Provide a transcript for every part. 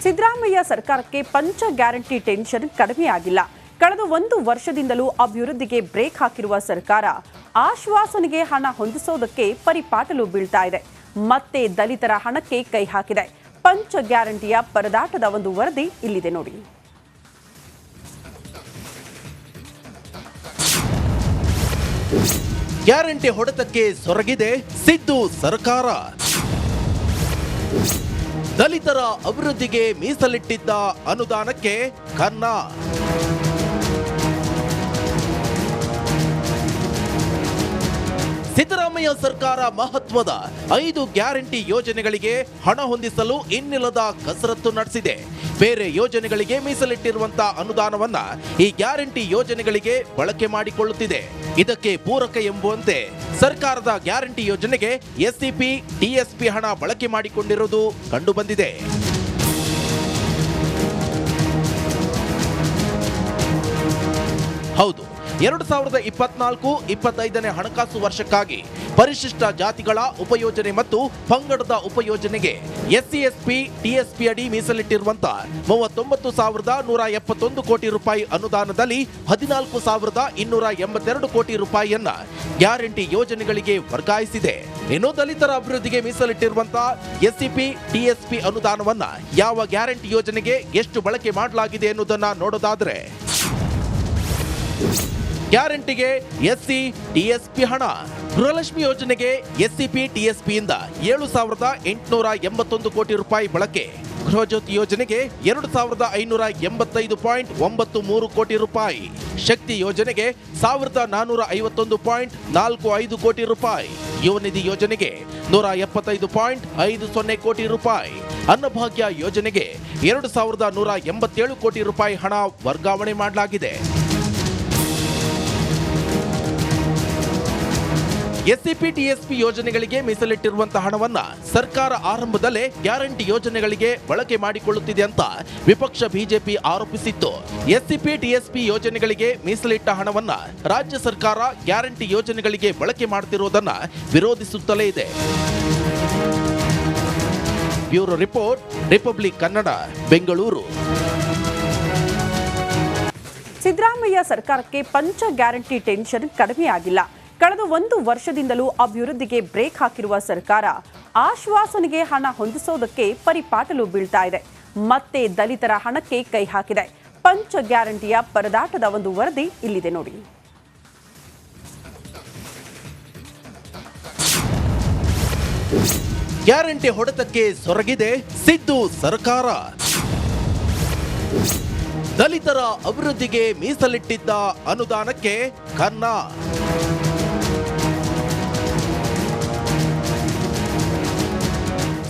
ಸಿದ್ದರಾಮಯ್ಯ ಸರ್ಕಾರಕ್ಕೆ ಪಂಚ guarantee tension ಕಡಿಮೆಯಾಗಿಲ್ಲ. ಕಳೆದ 1 ವರ್ಷದಿಂದಲೂ ಅಭಿವೃದ್ಧಿಗೆ ಬ್ರೇಕ್ ಹಾಕಿರುವ ಸರ್ಕಾರ ಆಶ್ವಾಸನೆಗೆ ಹಣ ಹೊಂದಿಸೋದಕ್ಕೆ ಪರಿಪಾಟಲು ಬೀಳ್ತಾ ಇದೆ. ಮತ್ತೆ ದಲಿತರ ಹಣಕ್ಕೆ ಕೈ ಹಾಕಿದೆ. ಪಂಚ ಗ್ಯಾರಂಟಿಯ ಪರದಾಟದ ಒಂದು ವರದಿ ಇಲ್ಲಿದೆ ನೋಡಿ. ಗ್ಯಾರಂಟಿ ಹೊಡೆತಕ್ಕೆ ಸೊರಗಿದೆ ಸಿದ್ದು ಸರ್ಕಾರ. ದಲಿತರ ಅಭಿವೃದ್ಧಿಗೆ ಮೀಸಲಿಟ್ಟಿದ್ದ ಅನುದಾನಕ್ಕೆ ಕನ್ನ. ಸಿದ್ದರಾಮಯ್ಯ ಸರ್ಕಾರ ಮಹತ್ವದ 5 ಗ್ಯಾರಂಟಿ ಯೋಜನೆಗಳಿಗೆ ಹಣ ಹೊಂದಿಸಲು ಇನ್ನಿಲ್ಲದ ಕಸರತ್ತು ನಡೆಸಿದೆ. ಬೇರೆ ಯೋಜನೆಗಳಿಗೆ ಮೀಸಲಿಟ್ಟಿರುವಂತಹ ಅನುದಾನವನ್ನ ಈ ಗ್ಯಾರಂಟಿ ಯೋಜನೆಗಳಿಗೆ ಬಳಕೆ ಮಾಡಿಕೊಳ್ಳುತ್ತಿದೆ. ಇದಕ್ಕೆ ಪೂರಕ ಎಂಬುವಂತೆ ಸರ್ಕಾರದ ಗ್ಯಾರಂಟಿ ಯೋಜನೆಗೆ ಎಸ್ಸಿಪಿ, ಟಿಎಸ್ಪಿ ಹಣ ಬಳಕೆ ಮಾಡಿಕೊಂಡಿರುವುದು ಕಂಡುಬಂದಿದೆ. ಹೌದು, 2024-25ನೇ ಹಣಕಾಸು ವರ್ಷಕ್ಕಾಗಿ ಪರಿಶಿಷ್ಟ ಜಾತಿಗಳ ಉಪಯೋಜನೆ ಮತ್ತು ಪಂಗಡದ ಉಪಯೋಜನೆಗೆ ಎಸ್ಸಿ, ಟಿಎಸ್ಪಿ ಅಡಿ ಮೀಸಲಿಟ್ಟಿರುವಂತಹ 39,171 ಕೋಟಿ ರೂಪಾಯಿ ಅನುದಾನದಲ್ಲಿ 14,282 ಕೋಟಿ ರೂಪಾಯಿಯನ್ನ ಗ್ಯಾರಂಟಿ ಯೋಜನೆಗಳಿಗೆ ವರ್ಗಾಯಿಸಿದೆ. ಇನ್ನು ದಲಿತರ ಅಭಿವೃದ್ಧಿಗೆ ಮೀಸಲಿಟ್ಟಿರುವಂತಹ ಎಸ್ಸಿಪಿ, ಟಿಎಸ್ಪಿ ಅನುದಾನವನ್ನ ಯಾವ ಗ್ಯಾರಂಟಿ ಯೋಜನೆಗೆ ಎಷ್ಟು ಬಳಕೆ ಮಾಡಲಾಗಿದೆ ಎನ್ನುವುದನ್ನ ನೋಡೋದಾದ್ರೆ, ಗ್ಯಾರಂಟಿಗೆ ಎಸ್ಸಿ, ಟಿಎಸ್ಪಿ ಹಣ. ಗೃಹಲಕ್ಷ್ಮಿ ಯೋಜನೆಗೆ ಎಸ್ಸಿಪಿ, ಟಿಎಸ್ಪಿಯಿಂದ 7,881 ಕೋಟಿ ರೂಪಾಯಿ ಬಳಕೆ. ಗೃಹಜ್ಯೋತಿ ಯೋಜನೆಗೆ 2,585.93 ಕೋಟಿ ರೂಪಾಯಿ. ಶಕ್ತಿ ಯೋಜನೆಗೆ 1,451.45 ಕೋಟಿ ರೂಪಾಯಿ. ಯುವನಿಧಿ ಯೋಜನೆಗೆ 175.50 ಕೋಟಿ ರೂಪಾಯಿ. ಅನ್ನಭಾಗ್ಯ ಯೋಜನೆಗೆ 2,187 ಕೋಟಿ ರೂಪಾಯಿ ಹಣ ವರ್ಗಾವಣೆ ಮಾಡಲಾಗಿದೆ. ಎಸ್ಸಿಪಿ, ಟಿಎಸ್ಪಿ ಯೋಜನೆಗಳಿಗೆ ಮೀಸಲಿಟ್ಟಿರುವಂತಹ ಹಣವನ್ನ ಸರ್ಕಾರ ಆರಂಭದಲ್ಲೇ ಗ್ಯಾರಂಟಿ ಯೋಜನೆಗಳಿಗೆ ಬಳಕೆ ಮಾಡಿಕೊಳ್ಳುತ್ತಿದೆ ಅಂತ ವಿಪಕ್ಷ ಬಿಜೆಪಿ ಆರೋಪಿಸಿತ್ತು. ಎಸ್ಸಿಪಿ, ಟಿಎಸ್ಪಿ ಯೋಜನೆಗಳಿಗೆ ಮೀಸಲಿಟ್ಟ ಹಣವನ್ನ ರಾಜ್ಯ ಸರ್ಕಾರ ಗ್ಯಾರಂಟಿ ಯೋಜನೆಗಳಿಗೆ ಬಳಕೆ ಮಾಡುತ್ತಿರುವುದನ್ನ ವಿರೋಧಿಸುತ್ತಲೇ ಇದೆ. Bureau report, republic Kannada, Bengaluru. Siddaramaiah ಸರ್ಕಾರಕ್ಕೆ ಪಂಚ ಗ್ಯಾರಂಟಿ ಟೆನ್ಷನ್ ಕಡಿಮೆಯಾಗಿಲ್ಲ. ಕಳೆದ 1 ವರ್ಷದಿಂದಲೂ ಅಭಿವೃದ್ಧಿಗೆ ಬ್ರೇಕ್ ಹಾಕಿರುವ ಸರ್ಕಾರ ಆಶ್ವಾಸನೆಗೆ ಹಣ ಹೊಂದಿಸೋದಕ್ಕೆ ಪರಿಪಾಟಲು ಬೀಳ್ತಾ ಇದೆ. ಮತ್ತೆ ದಲಿತರ ಹಣಕ್ಕೆ ಕೈ ಹಾಕಿದೆ. ಪಂಚ ಗ್ಯಾರಂಟಿಯ ಪರದಾಟದ ಒಂದು ವರದಿ ಇಲ್ಲಿದೆ ನೋಡಿ. ಗ್ಯಾರಂಟಿ ಹೊಡೆತಕ್ಕೆ ಸೊರಗಿದೆ ಸಿದ್ದು ಸರ್ಕಾರ. ದಲಿತರ ಅಭಿವೃದ್ಧಿಗೆ ಮೀಸಲಿಟ್ಟಿದ್ದ ಅನುದಾನಕ್ಕೆ ಕನ್ನ.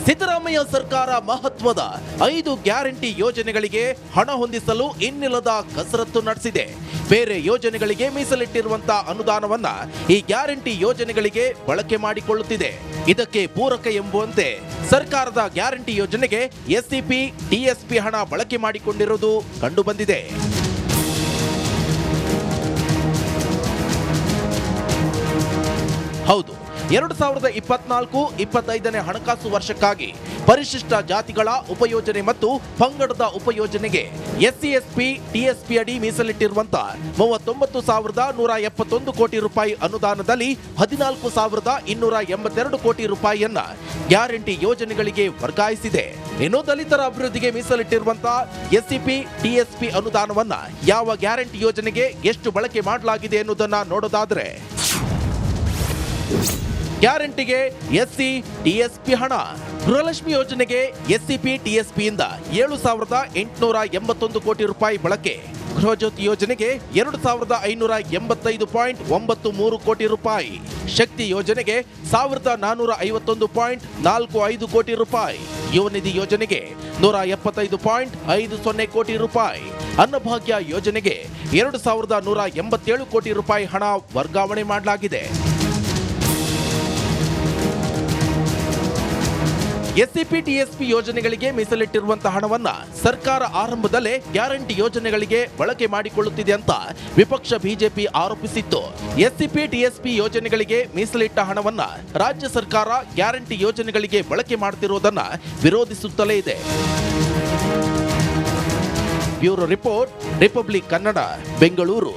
ಸಿದ್ದರಾಮಯ್ಯ ಸರ್ಕಾರ ಮಹತ್ವದ 5 ಗ್ಯಾರಂಟಿ ಯೋಜನೆಗಳಿಗೆ ಹಣ ಹೊಂದಿಸಲು ಇನ್ನಿಲ್ಲದ ಕಸರತ್ತು ನಡೆಸಿದೆ. ಬೇರೆ ಯೋಜನೆಗಳಿಗೆ ಮೀಸಲಿಟ್ಟಿರುವಂತಹ ಅನುದಾನವನ್ನ ಈ ಗ್ಯಾರಂಟಿ ಯೋಜನೆಗಳಿಗೆ ಬಳಕೆ ಮಾಡಿಕೊಳ್ಳುತ್ತಿದೆ. ಇದಕ್ಕೆ ಪೂರಕ ಎಂಬುವಂತೆ ಸರ್ಕಾರದ ಗ್ಯಾರಂಟಿ ಯೋಜನೆಗೆ ಎಸ್ಸಿಪಿ, ಟಿಎಸ್ಪಿ ಹಣ ಬಳಕೆ ಮಾಡಿಕೊಂಡಿರುವುದು ಕಂಡುಬಂದಿದೆ. ಹೌದು, 2024-25ನೇ ಹಣಕಾಸು ವರ್ಷಕ್ಕಾಗಿ ಪರಿಶಿಷ್ಟ ಜಾತಿಗಳ ಉಪಯೋಜನೆ ಮತ್ತು ಪಂಗಡದ ಉಪಯೋಜನೆಗೆ ಎಸ್ಸಿ, ಟಿಎಸ್ಪಿ ಅಡಿ ಮೀಸಲಿಟ್ಟಿರುವಂತಹ 39,171 ಕೋಟಿ ರೂಪಾಯಿ ಅನುದಾನದಲ್ಲಿ 14,282 ಕೋಟಿ ರೂಪಾಯಿಯನ್ನ ಗ್ಯಾರಂಟಿ ಯೋಜನೆಗಳಿಗೆ ವರ್ಗಾಯಿಸಿದೆ. ಇನ್ನು ದಲಿತರ ಅಭಿವೃದ್ಧಿಗೆ ಮೀಸಲಿಟ್ಟಿರುವಂತಹ ಎಸ್ಸಿಪಿ, ಟಿಎಸ್ಪಿ ಅನುದಾನವನ್ನ ಯಾವ ಗ್ಯಾರಂಟಿ ಯೋಜನೆಗೆ ಎಷ್ಟು ಬಳಕೆ ಮಾಡಲಾಗಿದೆ ಎನ್ನುವುದನ್ನ ನೋಡೋದಾದ್ರೆ, ಗ್ಯಾರಂಟಿಗೆ ಎಸ್ಸಿ, ಟಿಎಸ್ಪಿ ಹಣ. ಗೃಹಲಕ್ಷ್ಮಿ ಯೋಜನೆಗೆ ಎಸ್ಸಿಪಿ, ಟಿಎಸ್ಪಿಯಿಂದ 7,881 ಕೋಟಿ ರೂಪಾಯಿ ಬಳಕೆ. ಗೃಹಜ್ಯೋತಿ ಯೋಜನೆಗೆ 2,585.93 ಕೋಟಿ ರೂಪಾಯಿ. ಶಕ್ತಿ ಯೋಜನೆಗೆ 1,451.45 ಕೋಟಿ ರೂಪಾಯಿ. ಯುವನಿಧಿ ಯೋಜನೆಗೆ 175.50 ಕೋಟಿ ರೂಪಾಯಿ. ಅನ್ನಭಾಗ್ಯ ಯೋಜನೆಗೆ 2,187 ಕೋಟಿ ರೂಪಾಯಿ ಹಣ ವರ್ಗಾವಣೆ ಮಾಡಲಾಗಿದೆ. ಎಸ್ಸಿಪಿ, ಟಿಎಸ್ಪಿ ಯೋಜನೆಗಳಿಗೆ ಮೀಸಲಿಟ್ಟಿರುವಂತಹ ಹಣವನ್ನ ಸರ್ಕಾರ ಆರಂಭದಲ್ಲೇ ಗ್ಯಾರಂಟಿ ಯೋಜನೆಗಳಿಗೆ ಬಳಕೆ ಮಾಡಿಕೊಳ್ಳುತ್ತಿದೆ ಅಂತ ವಿಪಕ್ಷ ಬಿಜೆಪಿ ಆರೋಪಿಸಿತ್ತು. ಎಸ್ಸಿಪಿ, ಟಿಎಸ್ಪಿ ಯೋಜನೆಗಳಿಗೆ ಮೀಸಲಿಟ್ಟ ಹಣವನ್ನ ರಾಜ್ಯ ಸರ್ಕಾರ ಗ್ಯಾರಂಟಿ ಯೋಜನೆಗಳಿಗೆ ಬಳಕೆ ಮಾಡುತ್ತಿರುವುದನ್ನ ವಿರೋಧಿಸುತ್ತಲೇ ಇದೆ. Bureau report, republic Kannada, Bengaluru.